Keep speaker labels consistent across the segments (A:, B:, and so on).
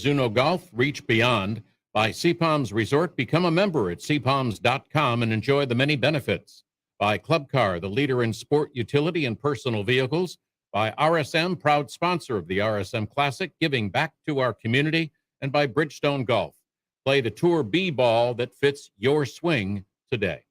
A: Zuno Golf, reach beyond. By CPOM's Resort, become a member at cpoms.com and enjoy the many benefits. By Club Car, the leader in sport utility and personal vehicles. By RSM, proud sponsor of the RSM Classic, giving back to our community. And by Bridgestone Golf. Play the Tour B ball that fits your swing today.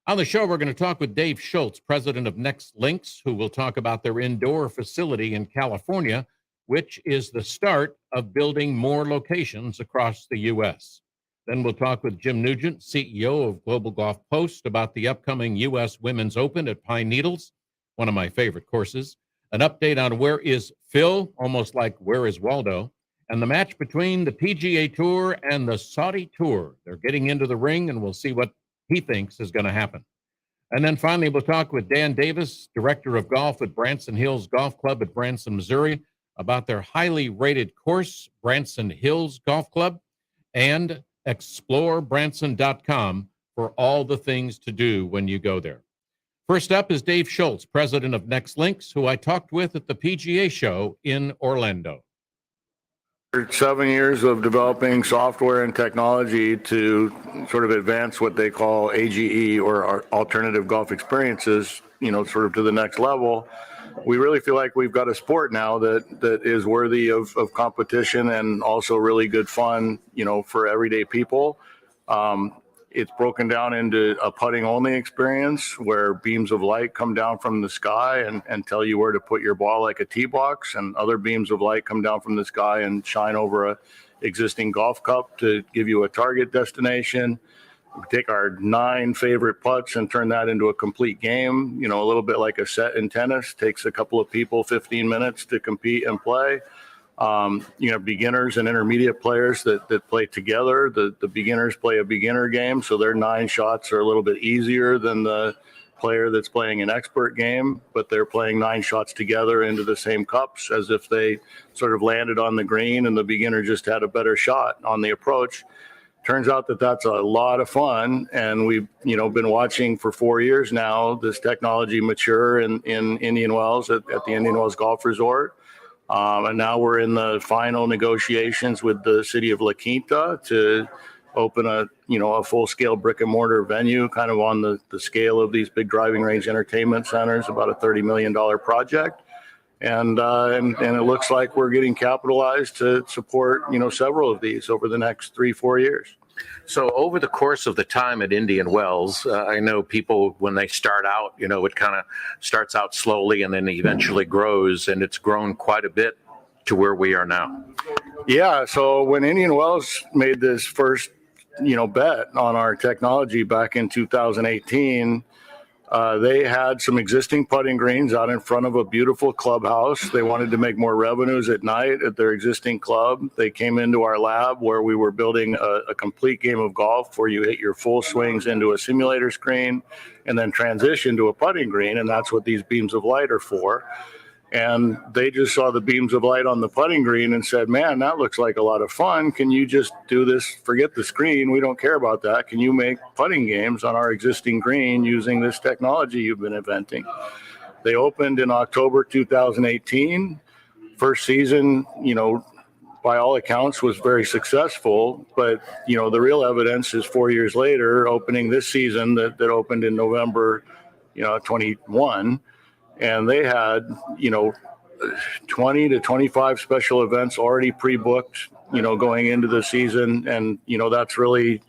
A: On the show, we're going to talk with Dave Schultz, president of Next Links, who will talk about their indoor facility in California, which is the start of building more locations across the U.S. Then we'll talk with Jim Nugent, CEO of Global Golf Post, about the upcoming U.S. Women's Open at Pine Needles, one of my favorite courses. An update on where is Phil, almost like where is Waldo, and the match between the PGA Tour and the Saudi Tour. They're getting into the ring, and we'll see what he thinks is going to happen. And then finally, we'll talk with Dan Davis, director of golf at Branson Hills Golf Club at Branson, Missouri, about their highly rated course, Branson Hills Golf Club, and explorebranson.com for all the things to do when you go there. First up is Dave Schultz, president of Next Links, who I talked with at the PGA show in Orlando.
B: 7 years of developing software and technology to sort of advance what they call AGE, or alternative golf experiences, sort of to the next level. We really feel like we've got a sport now that is worthy of competition and also really good fun, for everyday people. It's broken down into a putting only experience where beams of light come down from the sky and tell you where to put your ball like a tee box, and other beams of light come down from the sky and shine over a existing golf cup to give you a target destination. We take our 9 favorite putts and turn that into a complete game, a little bit like a set in tennis. Takes a couple of people 15 minutes to compete and play. Beginners and intermediate players that play together. The beginners play a beginner game, so their 9 shots are a little bit easier than the player that's playing an expert game, but they're playing 9 shots together into the same cups as if they sort of landed on the green and the beginner just had a better shot on the approach. Turns out that that's a lot of fun, and we've been watching for 4 years now this technology mature in Indian Wells at the Indian Wells Golf Resort. And now we're in the final negotiations with the city of La Quinta to open a full-scale brick-and-mortar venue, kind of on the scale of these big driving range entertainment centers, about a $30 million project. And it looks like we're getting capitalized to support, several of these over the next 3-4 years.
C: So over the course of the time at Indian Wells, I know people, when they start out, it kind of starts out slowly and then eventually grows, and it's grown quite a bit to where we are now.
B: Yeah, so when Indian Wells made this first, bet on our technology back in 2018, they had some existing putting greens out in front of a beautiful clubhouse. They wanted to make more revenues at night at their existing club. They came into our lab where we were building a complete game of golf where you hit your full swings into a simulator screen and then transition to a putting green, and that's what these beams of light are for. And they just saw the beams of light on the putting green and said, man, that looks like a lot of fun. Can you just do this? Forget the screen. We don't care about that. Can you make putting games on our existing green using this technology you've been inventing? They opened in October 2018. First season, by all accounts was very successful. But, the real evidence is 4 years later, opening this season that opened in November, 21. And they had, 20 to 25 special events already pre-booked, going into the season. And, that's really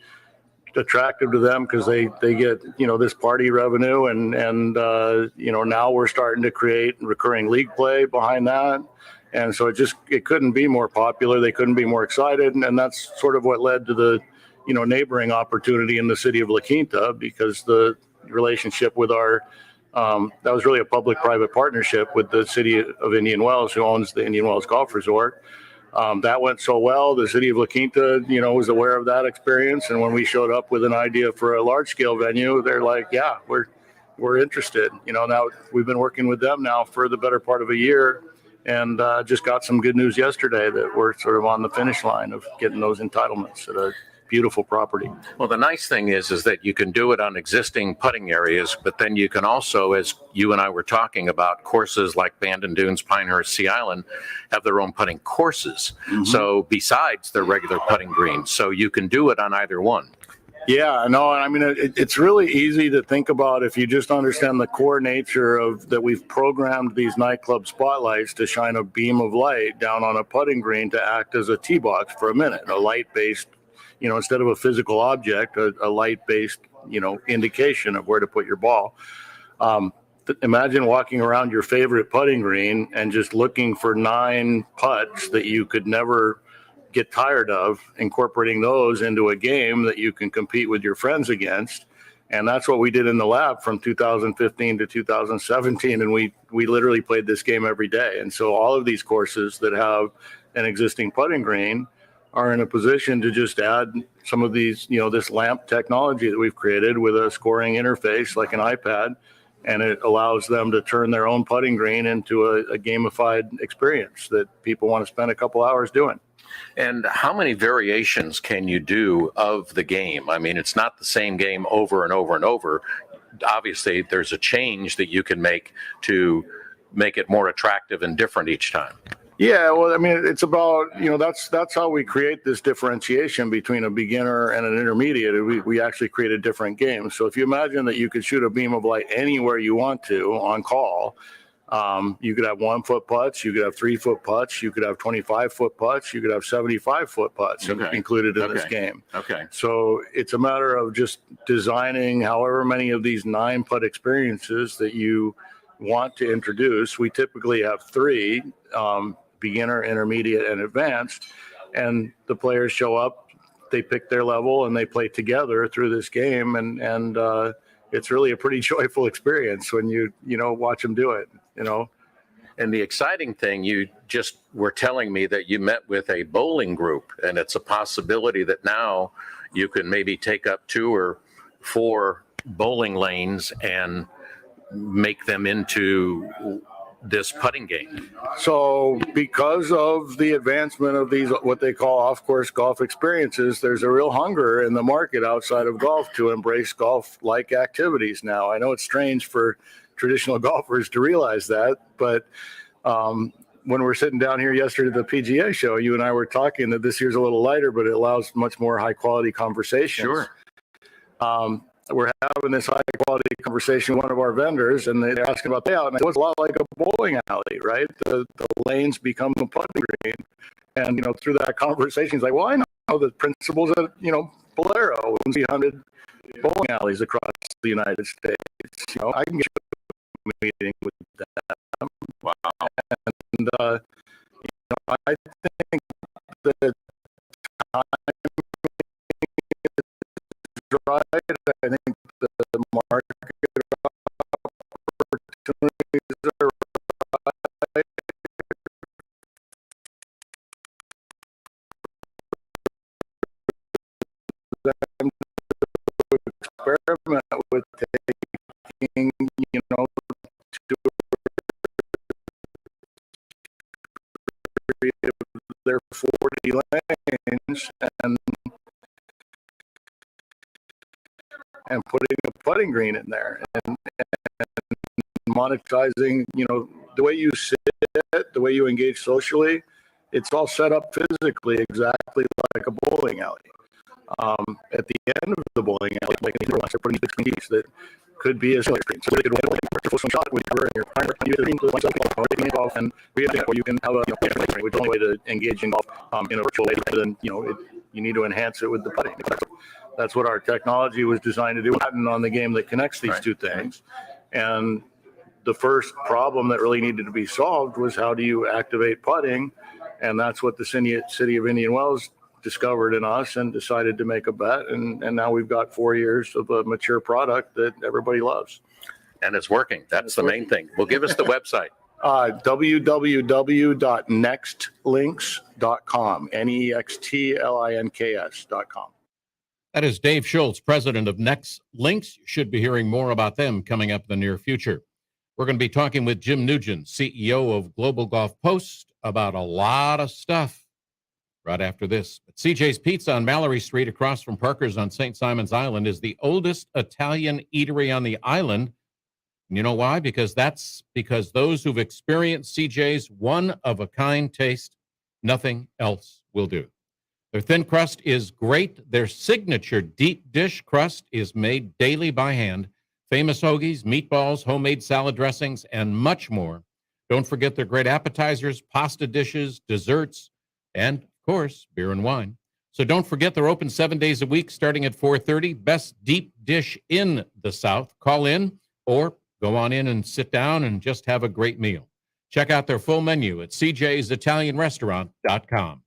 B: attractive to them because they get, this party revenue. And now we're starting to create recurring league play behind that. And so it couldn't be more popular. They couldn't be more excited. And that's sort of what led to the, neighboring opportunity in the city of La Quinta, because the relationship with that was really a public-private partnership with the city of Indian Wells, who owns the Indian Wells Golf Resort. That went so well. The city of La Quinta, was aware of that experience. And when we showed up with an idea for a large-scale venue, they're like, yeah, we're interested. Now we've been working with them now for the better part of a year, and just got some good news yesterday that we're sort of on the finish line of getting those entitlements at a beautiful property.
C: Well, the nice thing is that you can do it on existing putting areas, but then you can also, as you and I were talking about, courses like Bandon Dunes, Pinehurst, Sea Island have their own putting courses. So besides their regular putting greens, so you can do it on either one.
B: Yeah, no, I mean, it's really easy to think about if you just understand the core nature of that. We've programmed these nightclub spotlights to shine a beam of light down on a putting green to act as a tee box for a minute, a light-based, instead of a physical object, a light-based, indication of where to put your ball. Imagine walking around your favorite putting green and just looking for 9 putts that you could never get tired of, incorporating those into a game that you can compete with your friends against. And that's what we did in the lab from 2015 to 2017. And we literally played this game every day. And so all of these courses that have an existing putting green are in a position to just add some of these, this lamp technology that we've created with a scoring interface like an iPad. And it allows them to turn their own putting green into a gamified experience that people want to spend a couple hours doing.
C: And how many variations can you do of the game? I mean, it's not the same game over and over and over. Obviously, there's a change that you can make to make it more attractive and different each time.
B: Yeah, well, I mean, it's about, that's how we create this differentiation between a beginner and an intermediate. We actually create a different game. So if you imagine that you could shoot a beam of light anywhere you want to on call, you could have 1-foot putts, you could have 3-foot putts, you could have 25-foot putts, you could have 75-foot putts included in this game.
C: Okay.
B: So it's a matter of just designing however many of these 9-putt experiences that you want to introduce. We typically have 3, beginner, intermediate, and advanced, and the players show up, they pick their level, and they play together through this game, and it's really a pretty joyful experience when you watch them do it.
C: And the exciting thing, you just were telling me that you met with a bowling group, and it's a possibility that now you can maybe take up 2 or 4 bowling lanes and make them into this putting game.
B: So because of the advancement of these, what they call off-course golf experiences, there's a real hunger in the market outside of golf to embrace golf-like activities now. I know it's strange for traditional golfers to realize that, but when we're sitting down here yesterday at the PGA show, you and I were talking that this year's a little lighter, but it allows much more high-quality conversations.
C: Sure.
B: We're having this high-quality conversation with one of our vendors, and they're asking about layout, and it was a lot like a bowling alley, right? The lanes become a putting green, and through that conversation, he's like, "Well, I know the principles of Bolero, 100 bowling alleys across the United States. I can get you a meeting with them."
C: Wow.
B: And I think the time is right. I think the market opportunities are right. Them to experiment with taking, to their 40 lanes and putting a putting green in there and monetizing, the way you sit, the way you engage socially, it's all set up physically exactly like a bowling alley. At the end of the bowling alley, like they're putting 16 tees that could be a silly screen. So they could win a shot with your primary, and we have where you can have a which is the only way to engage in golf in a virtual way. Then you need to enhance it with the putting. That's what our technology was designed to do. On the game that connects these two things, and the first problem that really needed to be solved was how do you activate putting, and that's what the city of Indian Wells discovered in us and decided to make a bet, and now we've got 4 years of a mature product that everybody loves.
C: And it's working. That's the main thing. Well, give us the website.
B: www.nextlinks.com, nextlinks.com.
A: That is Dave Schultz, president of Next Links. You should be hearing more about them coming up in the near future. We're going to be talking with Jim Nugent, CEO of Global Golf Post, about a lot of stuff. right after this. But CJ's Pizza on Mallory Street across from Parker's on St. Simon's Island is the oldest Italian eatery on the island. And you know why? Because those who've experienced CJ's one-of-a-kind taste, nothing else will do. Their thin crust is great. Their signature deep dish crust is made daily by hand. Famous hoagies, meatballs, homemade salad dressings, and much more. Don't forget their great appetizers, pasta dishes, desserts, and, of course, beer and wine. So don't forget they're open 7 days a week starting at 4:30. Best deep dish in the South. Call in or go on in and sit down and just have a great meal. Check out their full menu at cjsitalianrestaurant.com.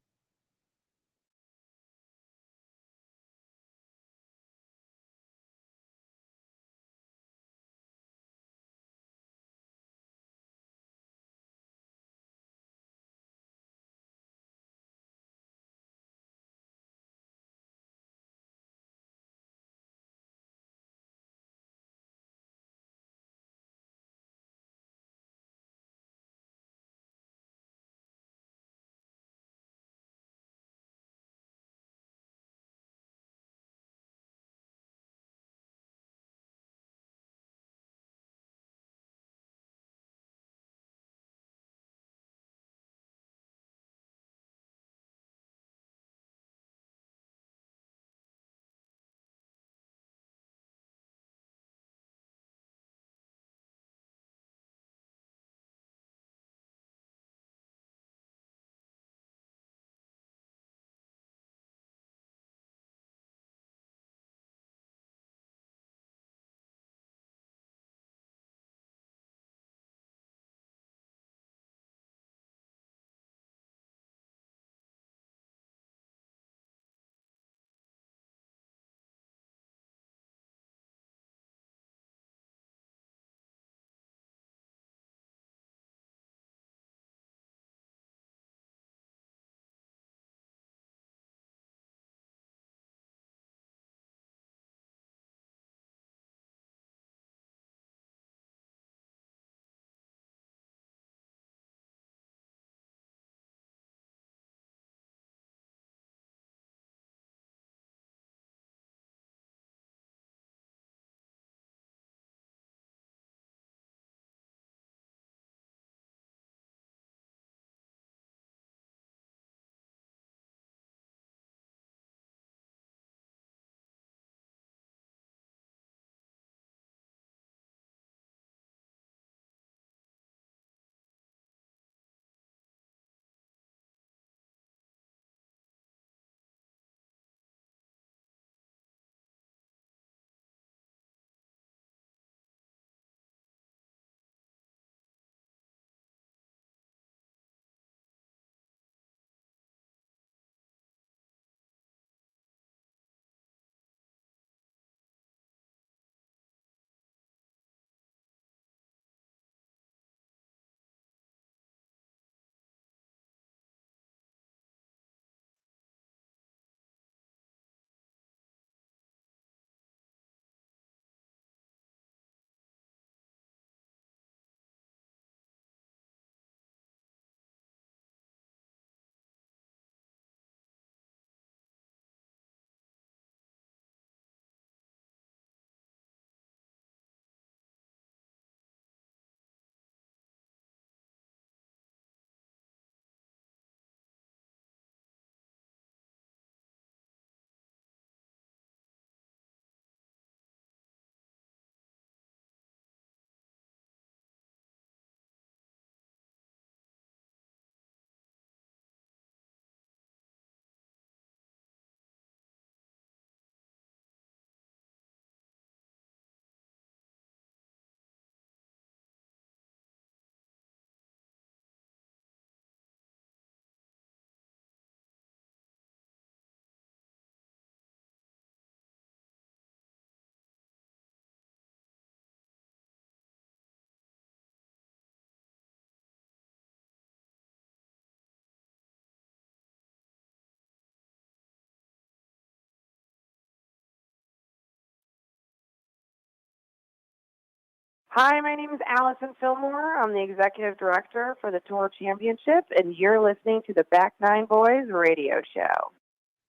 D: Hi, my name is Allison Fillmore. I'm the Executive Director for the Tour Championship, and you're listening to the Back Nine Boys radio show.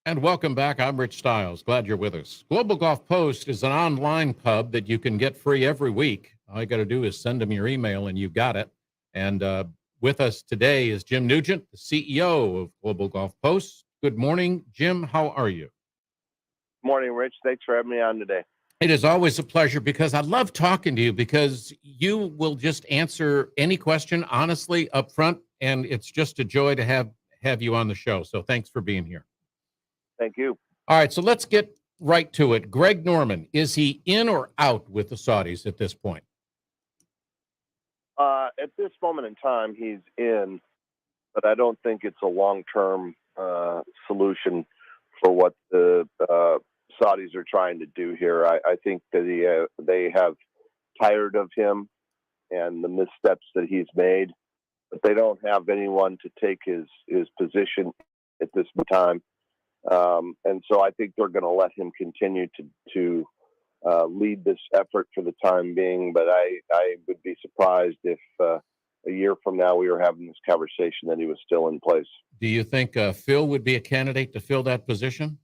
A: And welcome back. I'm Rich Stiles. Glad you're with us. Global Golf Post is an online pub that you can get free every week. All you got to do is send them your email and you got it. And with us today is Jim Nugent, the CEO of Global Golf Post. Good morning, Jim. How are you?
E: Morning, Rich. Thanks for having me on today.
A: It is always a pleasure because I love talking to you because you will just answer any question honestly up front, and it's just a joy to have you on the show. So thanks for being here.
E: Thank you.
A: All right, so let's get right to it. Greg Norman, is he in or out with the Saudis at this point?
E: At this moment in time, he's in, but I don't think it's a long-term solution for what the Saudis are trying to do here. I think that they have tired of him and the missteps that he's made, but they don't have anyone to take his position at this time. And so I think they're going to let him continue to lead this effort for the time being. But I would be surprised if a year from now we were having this conversation that he was still in place.
A: Do you think Phil would be a candidate to fill that position?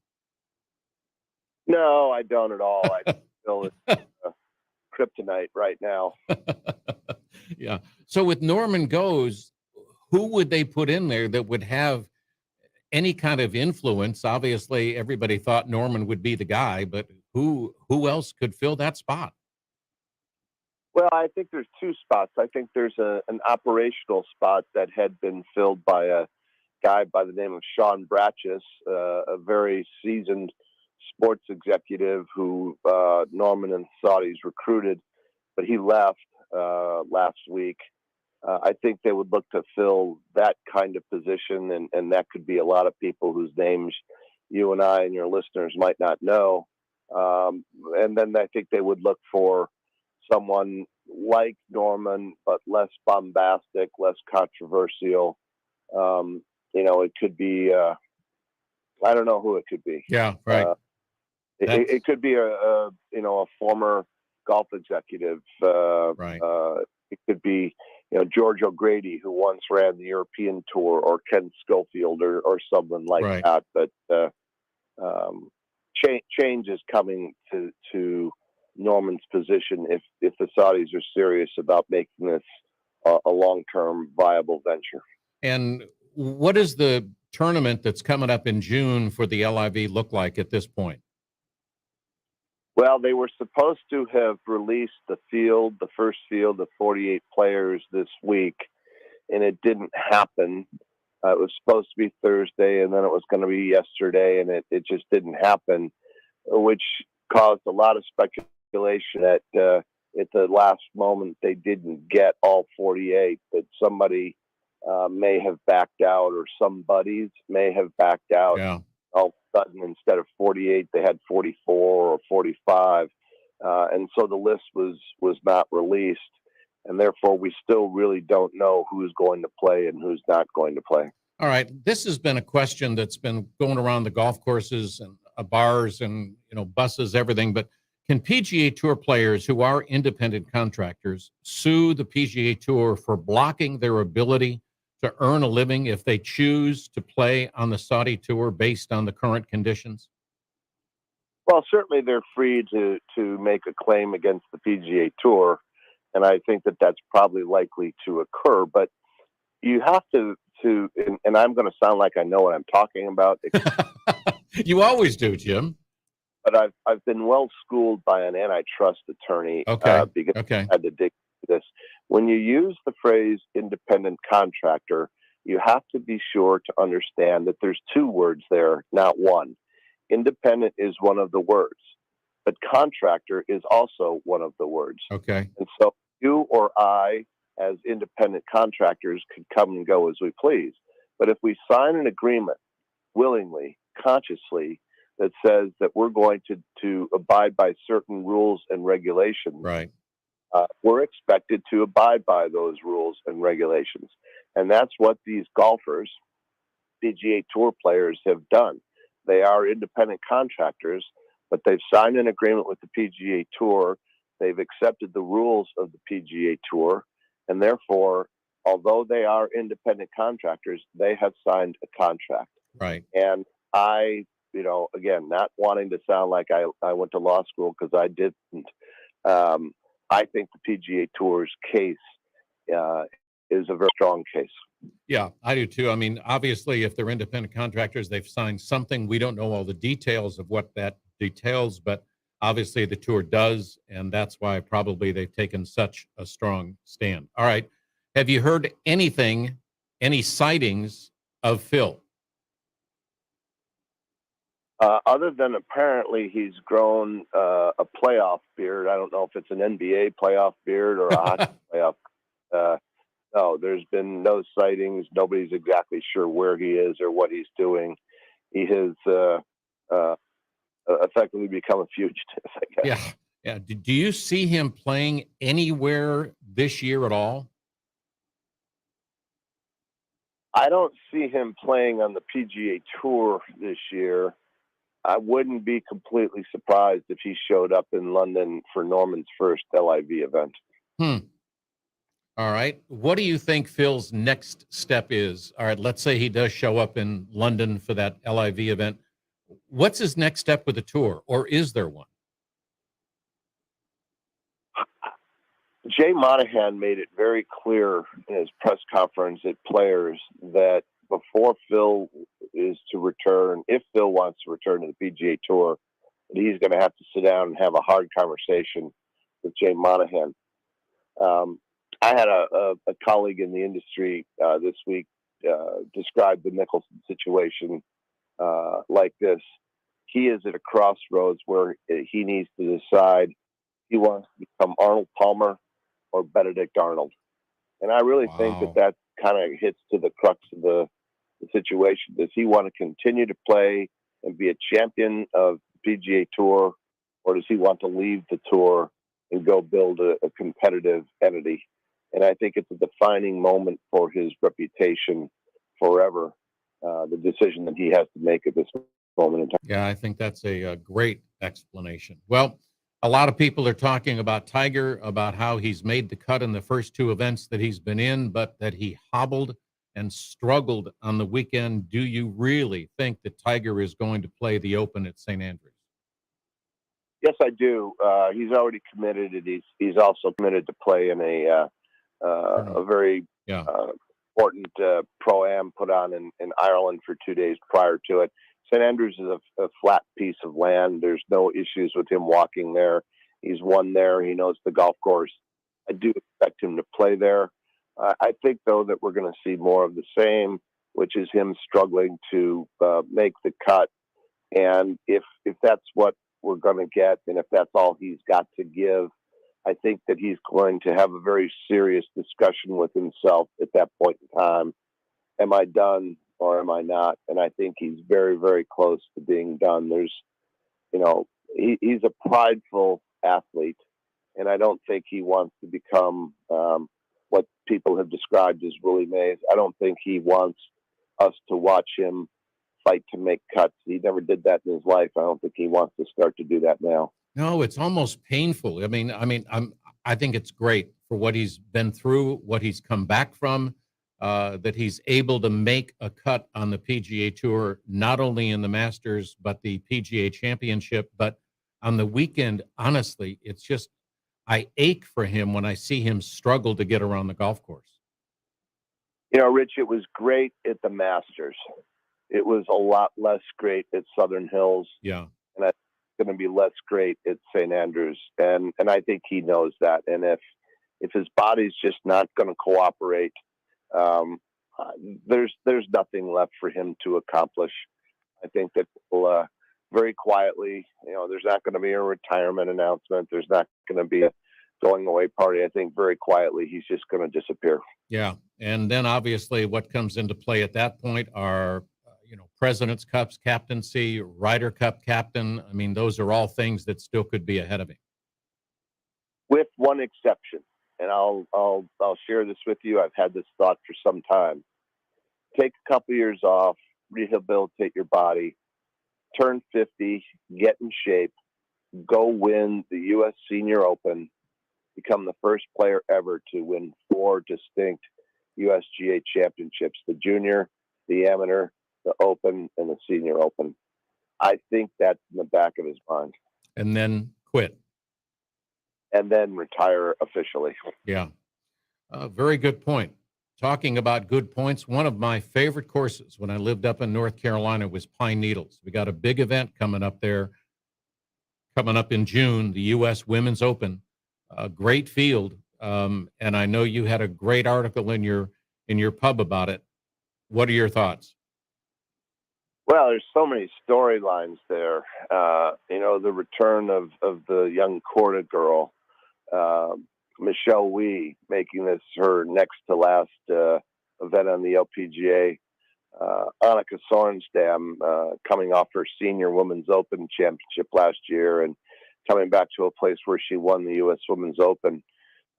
E: No, I don't at all. I think Phil is kryptonite right now.
A: Yeah. So with Norman goes, who would they put in there that would have any kind of influence? Obviously, everybody thought Norman would be the guy, but who else could fill that spot?
E: Well, I think there's two spots. I think there's an operational spot that had been filled by a guy by the name of Sean Bratches, a very seasoned sports executive who Norman and the Saudis recruited, but he left last week. I think they would look to fill that kind of position, and that could be a lot of people whose names you and I and your listeners might not know. And then I think they would look for someone like Norman, but less bombastic, less controversial. It could be, I don't know who it could be.
A: Yeah, right.
E: It could be a former golf executive.
A: Right.
E: It could be, George O'Grady, who once ran the European Tour, or Ken Schofield, or someone like
A: Right.
E: that. But change is coming to Norman's position if the Saudis are serious about making this a long-term viable venture.
A: And what does the tournament that's coming up in June for the LIV look like at this point?
E: Well, they were supposed to have released the first field of 48 players this week, and it didn't happen. It was supposed to be Thursday, and then it was going to be yesterday, and it just didn't happen, which caused a lot of speculation that at the last moment they didn't get all 48, that somebody may have backed out, or some buddies may have backed out.
A: Yeah.
E: All of a sudden, instead of 48, they had 44 or 45. And so the list was not released. And therefore, we still really don't know who's going to play and who's not going to play.
A: All right. This has been a question that's been going around the golf courses and bars and, buses, everything. But can PGA Tour players who are independent contractors sue the PGA Tour for blocking their ability to earn a living if they choose to play on the Saudi Tour based on the current conditions?
E: Well, certainly they're free to make a claim against the PGA Tour, and I think that that's probably likely to occur. But you have to and I'm going to sound like I know what I'm talking about.
A: You always do, Jim.
E: But I've been well schooled by an antitrust attorney.
A: Okay.
E: Because
A: Okay.
E: I had to dig into this. When you use the phrase independent contractor, you have to be sure to understand that there's two words there, not one. Independent is one of the words, but contractor is also one of the words.
A: Okay.
E: And so you or I, as independent contractors, could come and go as we please. But if we sign an agreement willingly, consciously, that says that we're going to abide by certain rules and regulations,
A: Right.
E: We're expected to abide by those rules and regulations. And that's what these golfers, PGA Tour players, have done. They are independent contractors, but they've signed an agreement with the PGA Tour they've accepted the rules of the PGA Tour, and therefore, although they are independent contractors, they have signed a contract.
A: Right.
E: And I, again, not wanting to sound like I went to law school, because I didn't. I think the PGA Tour's case is a very strong case.
A: Yeah, I do too. I mean, obviously, if they're independent contractors, they've signed something. We don't know all the details of what that details, but obviously the tour does, and that's why probably they've taken such a strong stand. All right. Have you heard anything, any sightings of Phil?
E: Other than apparently he's grown a playoff beard. I don't know if it's an NBA playoff beard or a hockey playoff. No, there's been no sightings. Nobody's exactly sure where he is or what he's doing. He has effectively become a fugitive, I guess.
A: Yeah. Yeah. Do you see him playing anywhere this year at all?
E: I don't see him playing on the PGA Tour this year. I wouldn't be completely surprised if he showed up in London for Norman's first LIV event.
A: All right. What do you think Phil's next step is? All right. Let's say he does show up in London for that LIV event. What's his next step with the tour, or is there one?
E: Jay Monahan made it very clear in his press conference at Players that before Phil is to return, if Phil wants to return to the PGA Tour, that he's going to have to sit down and have a hard conversation with Jay Monahan. I had a colleague in the industry this week describe the Mickelson situation like this. He is at a crossroads where he needs to decide he wants to become Arnold Palmer or Benedict Arnold. And I really think that kind of hits to the crux of the situation. Does he want to continue to play and be a champion of the PGA Tour, or does he want to leave the tour and go build a competitive entity? And I think it's a defining moment for his reputation forever, the decision that he has to make at this moment in time.
A: Yeah, I think that's a great explanation. Well, a lot of people are talking about Tiger, about how he's made the cut in the first two events that he's been in, but that he hobbled and struggled on the weekend. Do you really think that Tiger is going to play the Open at St. Andrews?
E: Yes, I do. He's already committed, and he's also committed to play in a very important Pro-Am put on in Ireland for 2 days prior to it. St. Andrews is a flat piece of land. There's no issues with him walking there. He's won there. He knows the golf course. I do expect him to play there. I think, though, that we're going to see more of the same, which is him struggling to make the cut. And if that's what we're going to get, and if that's all he's got to give, I think that he's going to have a very serious discussion with himself at that point in time. Am I done or am I not? And I think he's very, very close to being done. There's, he's a prideful athlete, and I don't think he wants to become what people have described as Willie Mays. I don't think he wants us to watch him fight to make cuts. He never did that in his life. I don't think he wants to start to do that now.
A: No, it's almost painful. I think it's great for what he's been through, what he's come back from, that he's able to make a cut on the PGA Tour, not only in the Masters, but the PGA Championship. But on the weekend, honestly, it's just, I ache for him when I see him struggle to get around the golf course.
E: Rich, it was great at the Masters. It was a lot less great at Southern Hills.
A: Yeah.
E: And that's going to be less great at St. Andrews. And I think he knows that. And if his body's just not going to cooperate, there's nothing left for him to accomplish. I think that very quietly, there's not going to be a retirement announcement. There's not going to be a going away party. I think very quietly, he's just going to disappear.
A: Yeah. And then obviously what comes into play at that point are, President's Cup's captaincy, Ryder Cup captain. I mean, those are all things that still could be ahead of him.
E: With one exception. And I'll share this with you. I've had this thought for some time. Take a couple years off, rehabilitate your body, turn 50, get in shape, go win the U.S. Senior Open, become the first player ever to win 4 distinct USGA championships: the Junior, the Amateur, the Open, and the Senior Open. I think that's in the back of his mind.
A: And then quit.
E: And then retire officially.
A: Yeah. Very good point. Talking about good points, one of my favorite courses when I lived up in North Carolina was Pine Needles. We got a big event coming up there, coming up in June, the U.S. Women's Open. A great field, and I know you had a great article in your pub about it. What are your thoughts?
E: Well, there's so many storylines there. The return of the young Corda girl, Michelle Wee, making this her next to last event on the LPGA. Annika Sorenstam coming off her Senior Women's Open championship last year and coming back to a place where she won the U.S. Women's Open.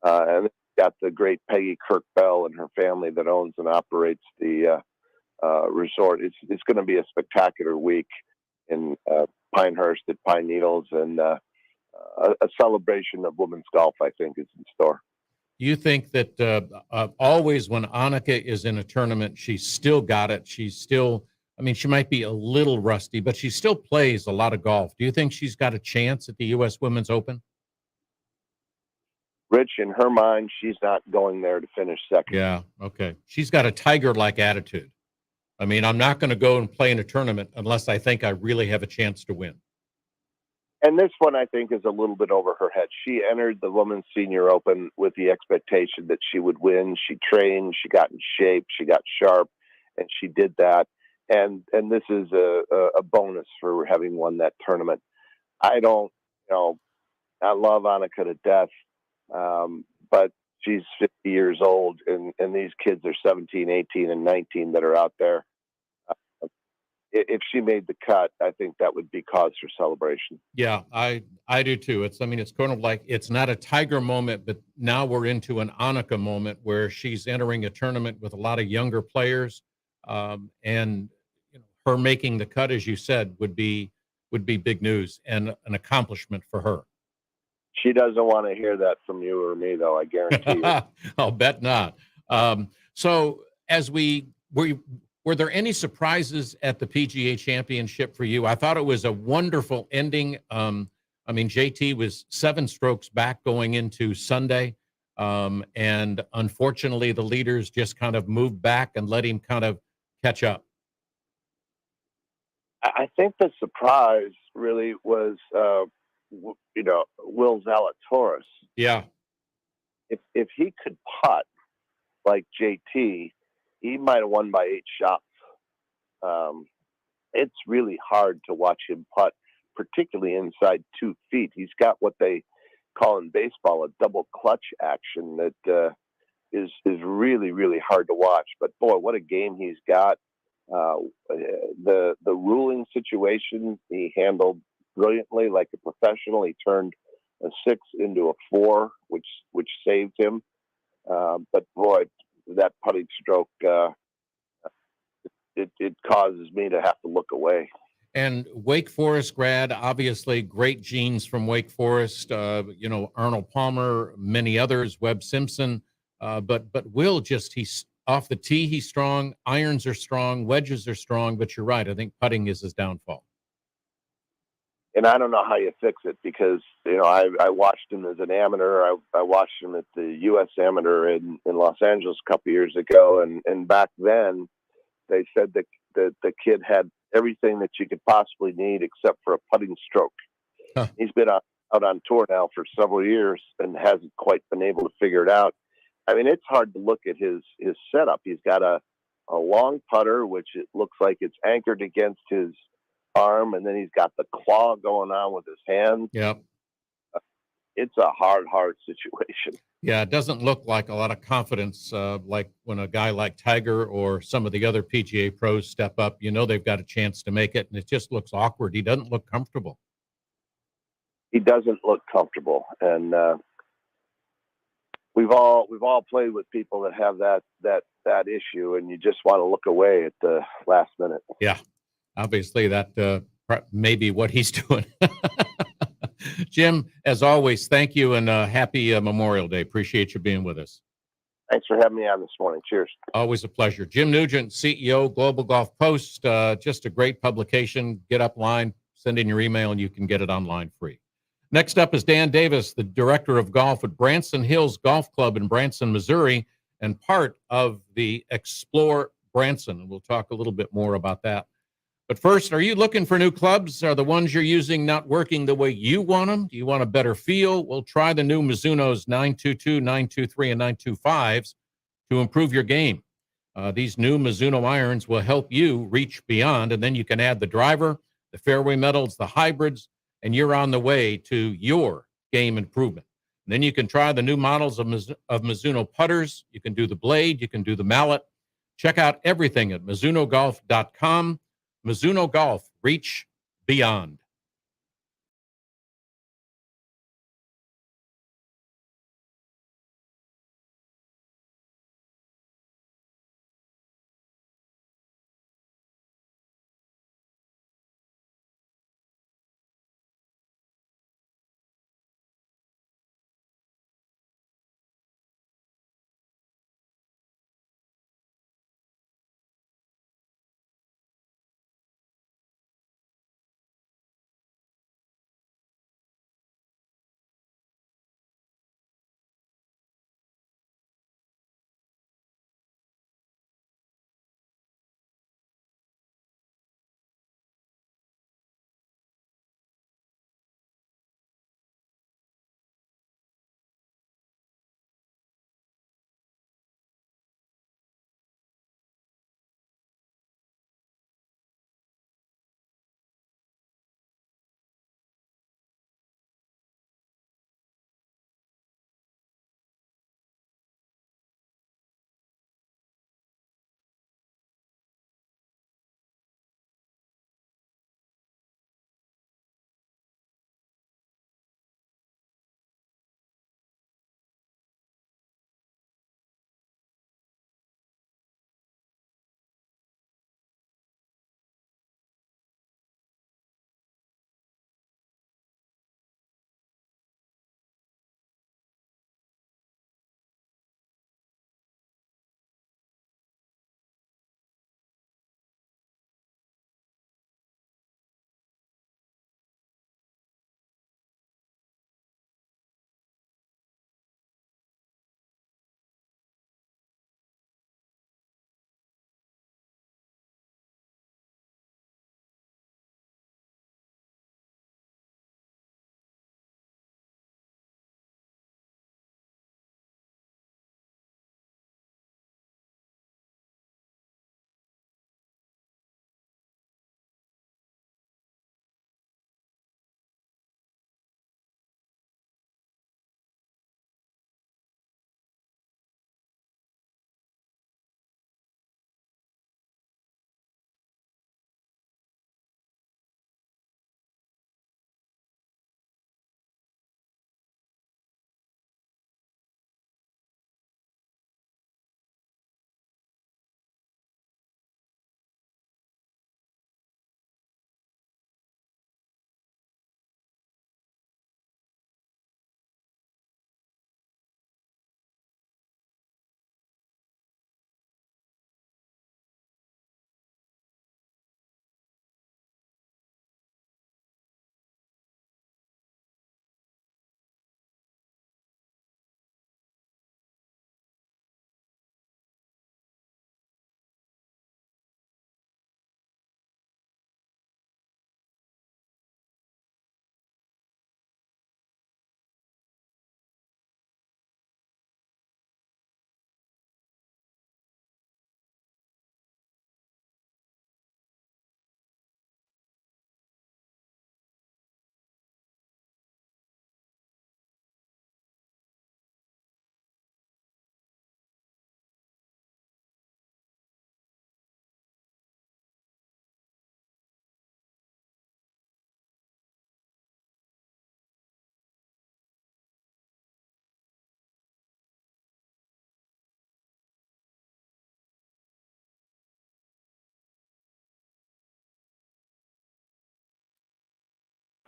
E: And got the great Peggy Kirk Bell and her family that owns and operates the resort. It's going to be a spectacular week in Pinehurst at Pine Needles, and a celebration of women's golf, I think, is in store.
A: You think that always when Annika is in a tournament, she's still got it. She's still, I mean, she might be a little rusty, but she still plays a lot of golf. Do you think she's got a chance at the U.S. Women's Open?
E: Rich, in her mind, she's not going there to finish second.
A: Yeah, okay. She's got a tiger-like attitude. I mean, I'm not going to go and play in a tournament unless I think I really have a chance to win.
E: And this one, I think, is a little bit over her head. She entered the Women's Senior Open with the expectation that she would win. She trained, she got in shape, she got sharp, and she did that. And this is a bonus for having won that tournament. I love Annika to death, but she's 50 years old, and these kids are 17, 18, and 19 that are out there. If she made the cut, I think that would be cause for celebration.
A: Yeah, I do too. It's kind of like, it's not a Tiger moment, but now we're into an Annika moment where she's entering a tournament with a lot of younger players, and her making the cut, as you said, would be big news and an accomplishment for her.
E: She doesn't want to hear that from you or me, though, I guarantee you.
A: I'll bet not. So as were there any surprises at the PGA Championship for you? I thought it was a wonderful ending. JT was 7 strokes back going into Sunday. And unfortunately, the leaders just kind of moved back and let him kind of catch up.
E: I think the surprise really was, Will Zalatoris.
A: Yeah.
E: If he could putt like JT, he might have won by 8 shots. It's really hard to watch him putt, particularly inside 2 feet. He's got what they call in baseball a double clutch action that is really, really hard to watch. But boy, what a game he's got. The ruling situation he handled brilliantly, like a professional. He turned a 6 into a 4, which saved him. But boy, that putting stroke, it causes me to have to look away.
A: And Wake Forest grad, obviously great genes from Wake Forest, Arnold Palmer, many others, Webb Simpson. But Will he's off the tee, he's strong. Irons are strong, wedges are strong, but you're right. I think putting is his downfall.
E: And I don't know how you fix it because, I watched him as an amateur. I watched him at the U.S. Amateur in Los Angeles a couple years ago. And back then they said that the kid had everything that you could possibly need except for a putting stroke. Huh. He's been out on tour now for several years and hasn't quite been able to figure it out. I mean, it's hard to look at his setup. He's got a long putter, which it looks like it's anchored against his arm, and then he's got the claw going on with his hand.
A: Yep.
E: It's a hard situation.
A: Yeah, it doesn't look like a lot of confidence, like when a guy like Tiger or some of the other PGA pros step up, they've got a chance to make it, and it just looks awkward. He doesn't look comfortable.
E: He doesn't look comfortable, and we've all played with people that have that issue, and you just want to look away at the last minute.
A: Yeah, obviously that may be what he's doing. Jim, as always, thank you and happy Memorial Day. Appreciate you being with us.
E: Thanks for having me on this morning. Cheers.
A: Always a pleasure. Jim Nugent, CEO, Global Golf Post. Just a great publication. Get up line, send in your email, and you can get it online free. Next up is Dan Davis, the director of golf at Branson Hills Golf Club in Branson, Missouri, and part of the Explore Branson. And we'll talk a little bit more about that. But first, are you looking for new clubs? Are the ones you're using not working the way you want them? Do you want a better feel? Well, try the new Mizuno's 922, 923, and 925s to improve your game. These new Mizuno irons will help you reach beyond, and then you can add the driver, the fairway metals, the hybrids, and you're on the way to your game improvement. And then you can try the new models of Mizuno putters. You can do the blade. You can do the mallet. Check out everything at MizunoGolf.com. Mizuno Golf, reach beyond.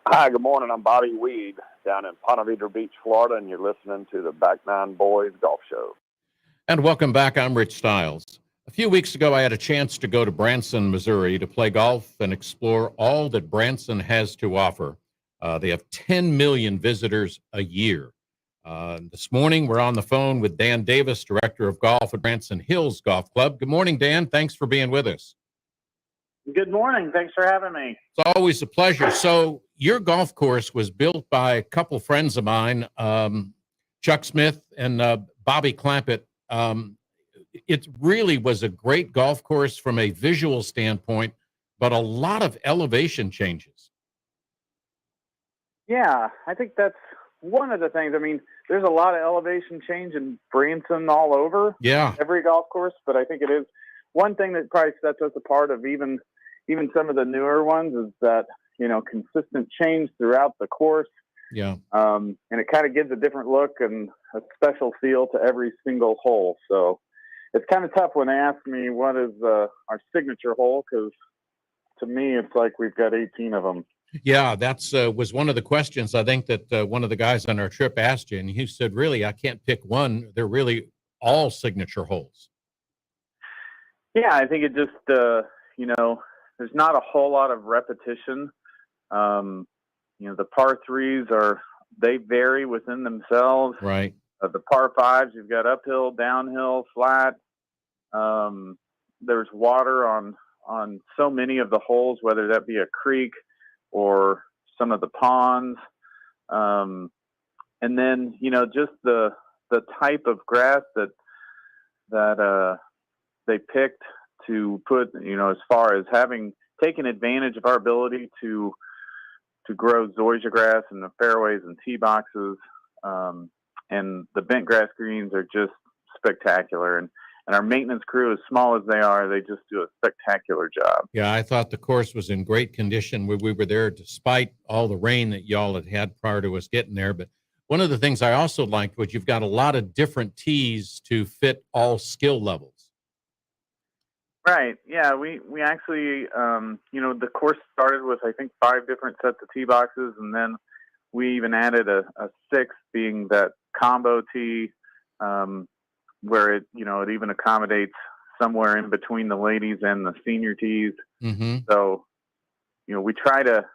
E: Hi, good morning. I'm Bobby Weed down in Ponte Vedra Beach, Florida, and you're listening to the Back Nine Boys Golf Show.
A: And welcome back. I'm Rich Stiles. A few weeks ago, I had a chance to go to Branson, Missouri to play golf and explore all that Branson has to offer. They have 10 million visitors a year. This morning, we're on the phone with Dan Davis, Director of Golf at Branson Hills Golf Club. Good morning, Dan. Thanks for being with us.
F: Good morning. Thanks for having me.
A: It's always a pleasure. So your golf course was built by a couple friends of mine, Chuck Smith and Bobby Clampett. It really was a great golf course from a visual standpoint, but a lot of elevation changes.
F: Yeah, I think that's one of the things. I mean, there's a lot of elevation change in Branson all over every golf course, but I think it is one thing that probably sets us apart of even some of the newer ones is that, consistent change throughout the course.
A: Yeah.
F: And it kind of gives a different look and a special feel to every single hole. So it's kind of tough when they ask me what is our signature hole, because to me, it's like we've got 18 of them.
A: Yeah, that's was one of the questions I think that one of the guys on our trip asked you, and you said, really, I can't pick one. They're really all signature holes.
F: Yeah, I think it just, there's not a whole lot of repetition. The par threes they vary within themselves.
A: Right.
F: The par fives, you've got uphill, downhill, flat. There's water on so many of the holes, whether that be a creek or some of the ponds. And then, just the type of grass that they picked to put, as far as having taken advantage of our ability to grow zoysia grass in the fairways and tee boxes. And the bent grass greens are just spectacular. And our maintenance crew, as small as they are, they just do a spectacular job.
A: Yeah, I thought the course was in great condition. We were there despite all the rain that y'all had prior to us getting there. But one of the things I also liked was you've got a lot of different tees to fit all skill levels.
F: Right. Yeah. We actually, the course started with, I think, 5 different sets of tee boxes. And then we even added a 6th, being that combo tee, where it even accommodates somewhere in between the ladies and the senior tees.
A: Mm-hmm.
F: So, we try to,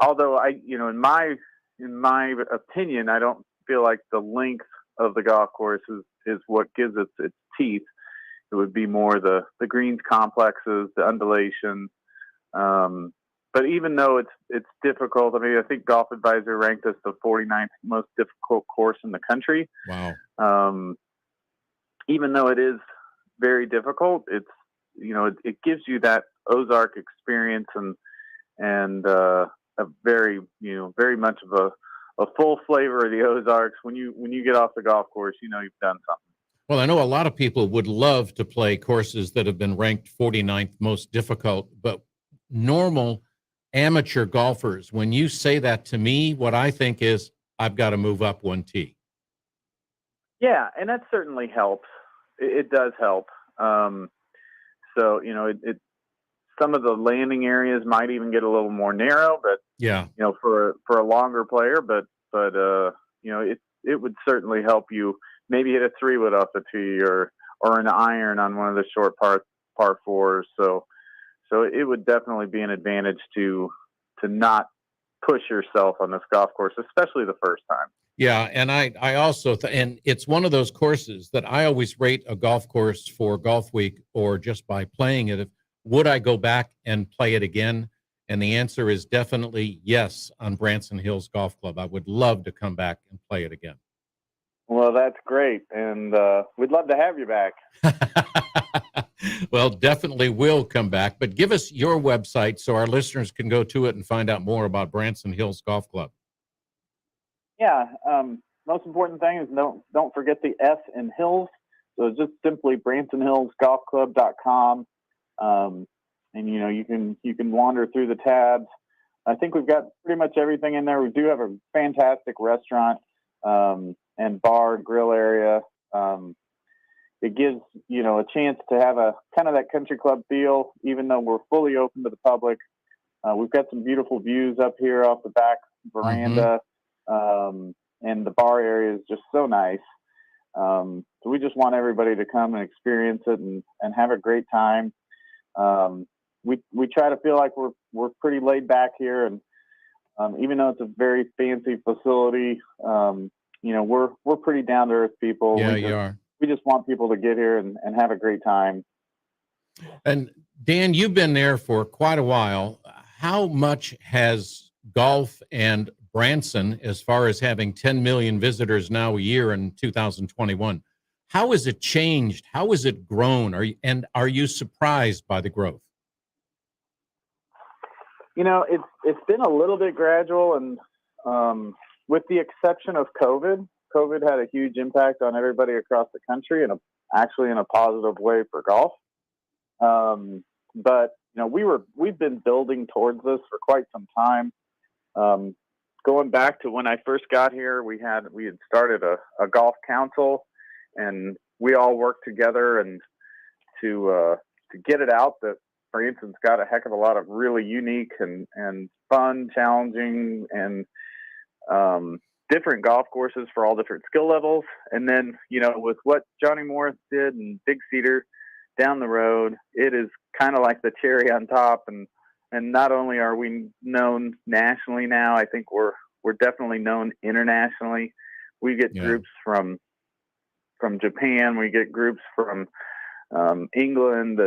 F: although in my opinion, I don't feel like the length of the golf course is what gives it its teeth. It would be more the greens complexes, the undulation. But even though it's difficult, I mean, I think Golf Advisor ranked us the 49th most difficult course in the country.
A: Wow.
F: Even though it is very difficult, it's it gives you that Ozark experience and a very very much of a full flavor of the Ozarks. When you get off the golf course, you've done something.
A: Well, I know a lot of people would love to play courses that have been ranked 49th most difficult, but normal amateur golfers, when you say that to me, what I think is I've got to move up one tee.
F: Yeah, and that certainly helps. It does help. So, it some of the landing areas might even get a little more narrow, but
A: yeah,
F: for a longer player, but it would certainly help you maybe hit a 3-wood off the tee or an iron on one of the short par 4s. So it would definitely be an advantage to not push yourself on this golf course, especially the first time.
A: Yeah, and I also and it's one of those courses that I always rate a golf course for Golf Week or just by playing it. Would I go back and play it again? And the answer is definitely yes on Branson Hills Golf Club. I would love to come back and play it again.
F: Well, that's great, and we'd love to have you back.
A: Well, definitely will come back, but give us your website so our listeners can go to it and find out more about Branson Hills Golf Club.
F: Yeah, most important thing is don't forget the S in Hills. So it's just simply BransonHillsGolfClub.com, and you can wander through the tabs. I think we've got pretty much everything in there. We do have a fantastic restaurant and bar grill area. It gives a chance to have a kind of that country club feel, even though we're fully open to the public. We've got some beautiful views up here off the back veranda, and the bar area is just so nice. So we just want everybody to come and experience it and have a great time. We try to feel like we're pretty laid back here, and even though it's a very fancy facility, we're pretty down to earth people.
A: Yeah, you are.
F: We just want people to get here and have a great time.
A: And Dan, you've been there for quite a while. How much has golf and Branson, as far as having 10 million visitors now a year in 2021, how has it changed? How has it grown? Are you surprised by the growth?
F: It's been a little bit gradual, and with the exception of COVID had a huge impact on everybody across the country, and actually in a positive way for golf. But we've been building towards this for quite some time. Going back to when I first got here, we had started a golf council, and we all worked together and to get it out that Branson's got a heck of a lot of really unique and fun, challenging, and different golf courses for all different skill levels. And then, with what Johnny Morris did and Big Cedar down the road, it is kind of like the cherry on top. And not only are we known nationally now, I think we're definitely known internationally. We get groups from Japan, we get groups from England,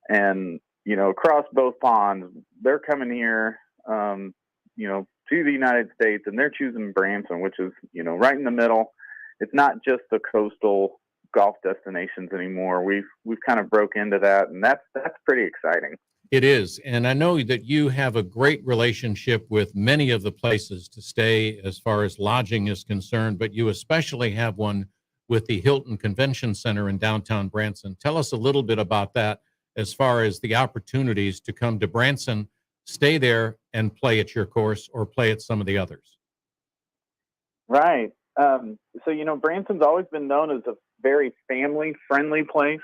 F: and across both ponds. They're coming here, to the United States, and they're choosing Branson, which is, right in the middle. It's not just the coastal golf destinations anymore. We've kind of broke into that, and that's pretty exciting.
A: It is. And I know that you have a great relationship with many of the places to stay as far as lodging is concerned, but you especially have one with the Hilton Convention Center in downtown Branson. Tell us a little bit about that as far as the opportunities to come to Branson, stay there, and play at your course or play at some of the others.
F: Right. So, Branson's always been known as a very family-friendly place.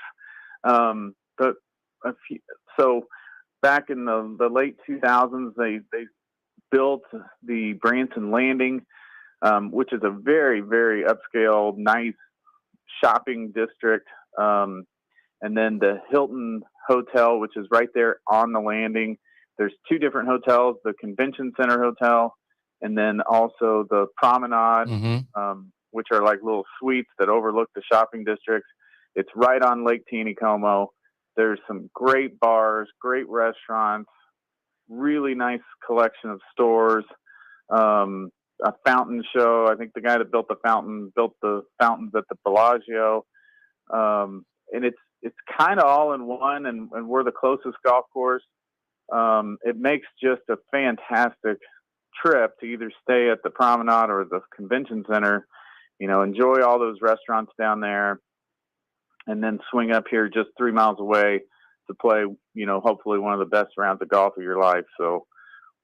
F: So back in the late 2000s, they built the Branson Landing, which is a very, very upscale, nice shopping district. And then the Hilton Hotel, which is right there on the landing. There's two different hotels, the Convention Center Hotel, and then also the Promenade, which are like little suites that overlook the shopping districts. It's right on Lake Taneycomo. There's some great bars, great restaurants, really nice collection of stores, a fountain show. I think the guy that built the fountains at the Bellagio. And it's kind of all in one, and we're the closest golf course. It makes just a fantastic trip to either stay at the Promenade or the Convention Center, enjoy all those restaurants down there, and then swing up here just 3 miles away to play, hopefully one of the best rounds of golf of your life. So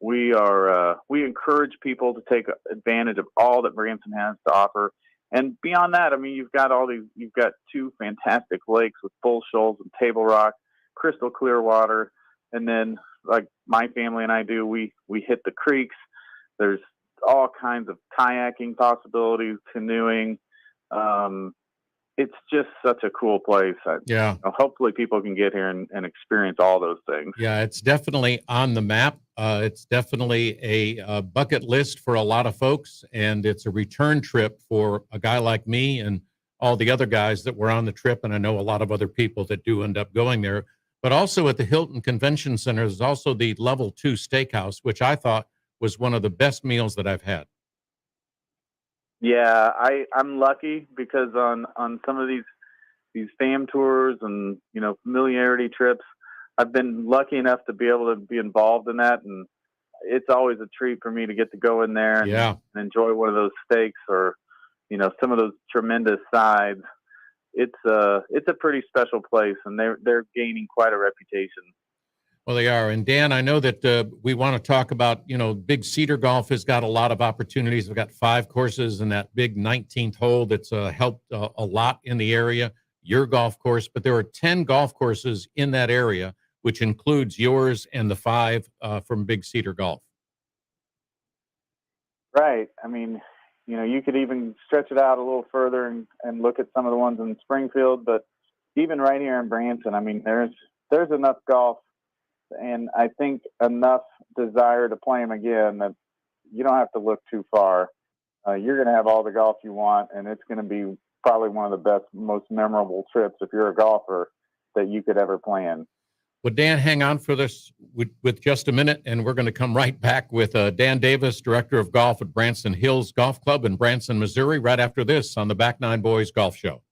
F: we encourage people to take advantage of all that Branson has to offer. And beyond that, you've got two fantastic lakes with bull shoals and Table Rock, crystal clear water. And then, like my family and I do, we hit the creeks. There's all kinds of kayaking possibilities, canoeing. It's just such a cool place. Hopefully people can get here and experience all those things.
A: Yeah, it's definitely on the map. It's definitely a bucket list for a lot of folks, and it's a return trip for a guy like me and all the other guys that were on the trip, and I know a lot of other people that do end up going there. But also at the Hilton Convention Center, there's also the Level 2 Steakhouse, which I thought was one of the best meals that I've had.
F: Yeah, I'm lucky because on some of these fam tours and familiarity trips, I've been lucky enough to be able to be involved in that, and it's always a treat for me to get to go in there and enjoy one of those steaks or some of those tremendous sides. It's a pretty special place, and they're gaining quite a reputation.
A: Well, they are. And Dan, I know that we want to talk about, Big Cedar Golf has got a lot of opportunities. We've got 5 courses in that big 19th hole that's helped a lot in the area, your golf course. But there are 10 golf courses in that area which includes yours and the 5 from Big Cedar Golf.
F: Right. I mean, you could even stretch it out a little further and look at some of the ones in Springfield, but even right here in Branson, I mean, there's enough golf and I think enough desire to play them again that you don't have to look too far. You're going to have all the golf you want, and it's going to be probably one of the best, most memorable trips if you're a golfer that you could ever plan.
A: Well, Dan, hang on for this with just a minute, and we're going to come right back with Dan Davis, Director of Golf at Branson Hills Golf Club in Branson, Missouri, right after this on the Back Nine Boys Golf Show.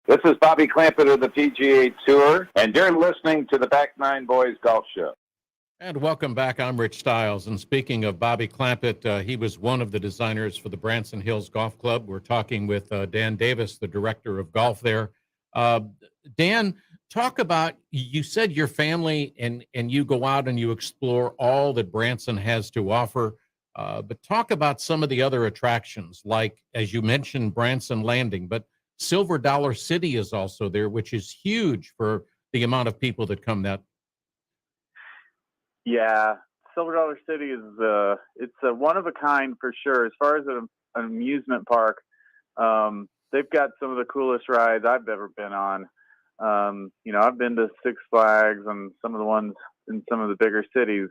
G: This is Bobby Clampett of the PGA Tour, and you're listening to the Back Nine Boys Golf Show.
A: And welcome back. I'm Rich Stiles. And speaking of Bobby Clampett, he was one of the designers for the Branson Hills Golf Club. We're talking with Dan Davis, the director of golf there. Dan, talk about, you said your family and you go out and you explore all that Branson has to offer. But talk about some of the other attractions, like, as you mentioned, Branson Landing, but Silver Dollar City is also there, which is huge for the amount of people that come that.
F: Yeah, Silver Dollar City is it's a one of a kind for sure. As far as an amusement park, they've got some of the coolest rides I've ever been on. I've been to Six Flags and some of the ones in some of the bigger cities,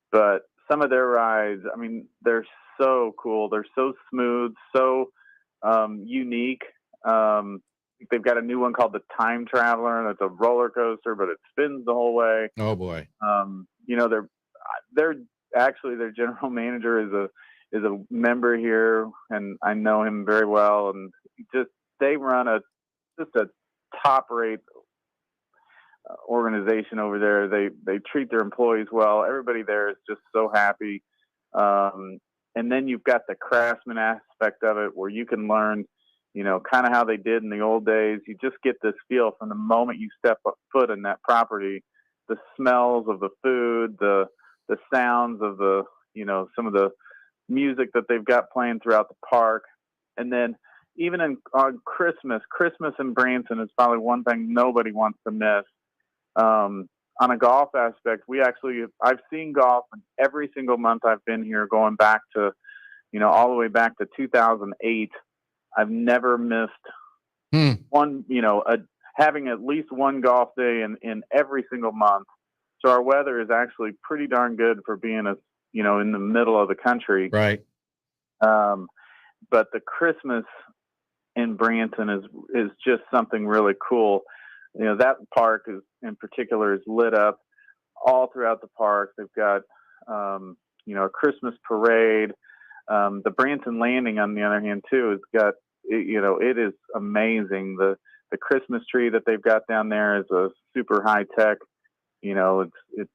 F: but some of their rides, I mean, they're so cool. They're so smooth, so unique. They've got a new one called the Time Traveler, and it's a roller coaster, but it spins the whole way.
A: Oh boy!
F: They're actually, their general manager is a member here, and I know him very well. And they run a top rate organization over there. They treat their employees well. Everybody there is just so happy. And then you've got the craftsman aspect of it, where you can learn, kind of how they did in the old days. You just get this feel from the moment you step foot in that property, the smells of the food, the sounds of the, some of the music that they've got playing throughout the park. And then even on Christmas in Branson is probably one thing nobody wants to miss. On a golf aspect, I've seen golf in every single month I've been here, going back to, all the way back to 2008. I've never missed one, having at least one golf day in every single month. So our weather is actually pretty darn good for being in the middle of the country.
A: Right.
F: But the Christmas in Branson is just something really cool. that park is in particular is lit up all throughout the park. They've got, a Christmas parade. The Branson Landing, on the other hand, too, has got, it is amazing. The Christmas tree that they've got down there is a super high tech, it's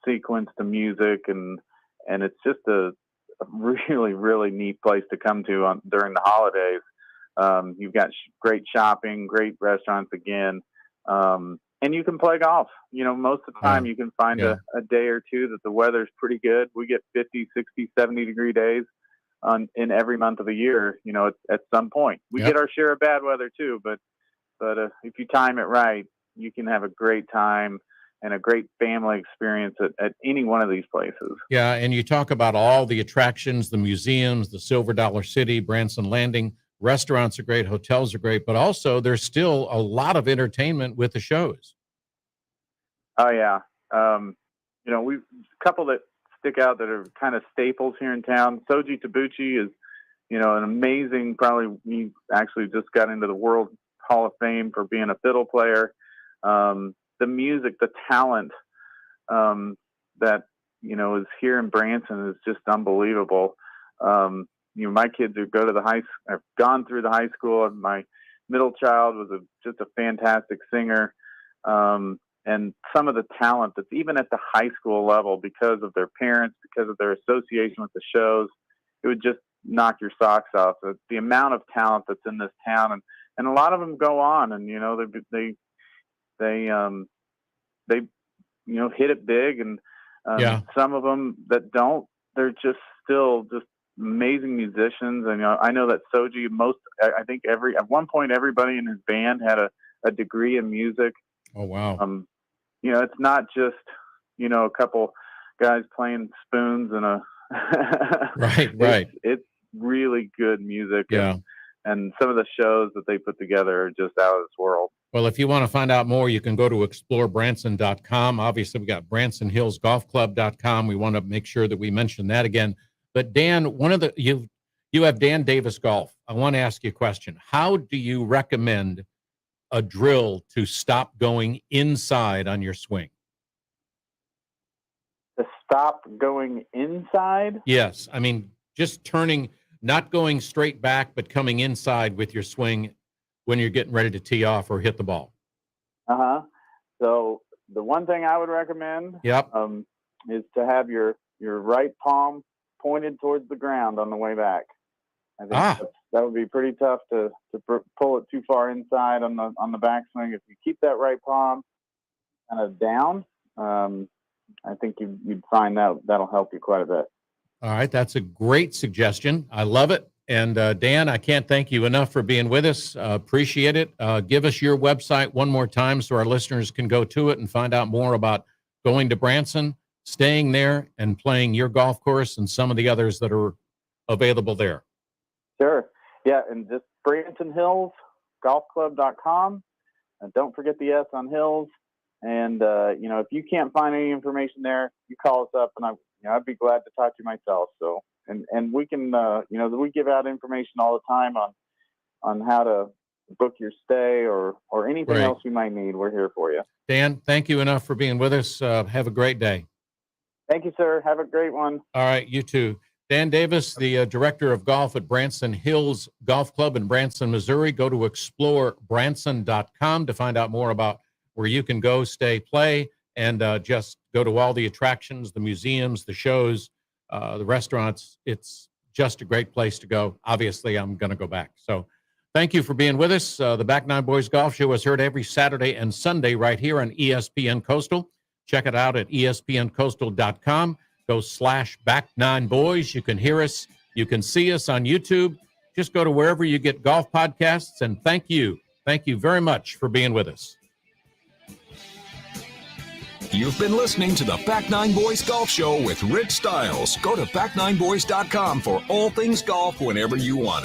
F: sequenced to music, and it's just a really, really neat place to come to during the holidays. You've got great shopping, great restaurants again. And you can play golf. Most of the time you can find a day or two that the weather's pretty good. We get 50, 60, 70 degree days in every month of the year, at some point. We get our share of bad weather too, but if you time it right, you can have a great time and a great family experience at any one of these places.
A: Yeah, and you talk about all the attractions, the museums, the Silver Dollar City, Branson Landing. Restaurants are great, hotels are great, but also there's still a lot of entertainment with the shows.
F: Oh yeah. We a couple that stick out that are kind of staples here in town. Soji Tabuchi is, an amazing, probably he actually just got into the World Hall of Fame for being a fiddle player. The music, the talent, that, is here in Branson is just unbelievable. My kids who go to have gone through the high school. My middle child was just a fantastic singer. And some of the talent that's even at the high school level, because of their parents, because of their association with the shows, it would just knock your socks off. The amount of talent that's in this town, and a lot of them go on, and they hit it big, and some of them that don't, they're just still just amazing musicians. And I know that Soji, I think at one point everybody in his band had a degree in music.
A: Oh wow.
F: It's not just a couple guys playing spoons and a
A: right.
F: It's really good music.
A: Yeah.
F: And some of the shows that they put together are just out of this world.
A: Well, if you want to find out more, you can go to explorebranson.com. Obviously, we got bransonhillsgolfclub.com. We want to make sure that we mention that again. But Dan, you have Dan Davis Golf. I want to ask you a question. How do you recommend a drill to stop going inside on your swing?
F: To stop going inside?
A: Yes. I mean, just not going straight back, but coming inside with your swing when you're getting ready to tee off or hit the ball.
F: So the one thing I would recommend is to have your right palm pointed towards the ground on the way back. I think that would be pretty tough to pull it too far inside on the backswing. If you keep that right palm kind of down, I think you'd find that'll help you quite a bit.
A: All right, that's a great suggestion. I love it. And Dan, I can't thank you enough for being with us. Appreciate it. Give us your website one more time so our listeners can go to it and find out more about going to Branson, staying there, and playing your golf course and some of the others that are available there.
F: Sure. Yeah, and just BransonHillsGolfClub.com. And don't forget the S on Hills. And, if you can't find any information there, you call us up, and I'd be glad to talk to you myself. So, and we can, we give out information all the time on how to book your stay or anything else you might need. We're here for you. Dan, thank you enough for being with us. Have a great day. Thank you, sir. Have a great one. All right. You too. Dan Davis, the director of golf at Branson Hills Golf Club in Branson, Missouri. Go to explorebranson.com to find out more about where you can go, stay, play, and just go to all the attractions, the museums, the shows, the restaurants. It's just a great place to go. Obviously, I'm going to go back. So thank you for being with us. The Back Nine Boys Golf Show is heard every Saturday and Sunday right here on ESPN Coastal. Check it out at espncoastal.com. Go /Back9Boys. You can hear us. You can see us on YouTube. Just go to wherever you get golf podcasts. And thank you. Thank you very much for being with us.
H: You've been listening to the Back Nine Boys Golf Show with Rich Stiles. Go to back9boys.com for all things golf whenever you want it.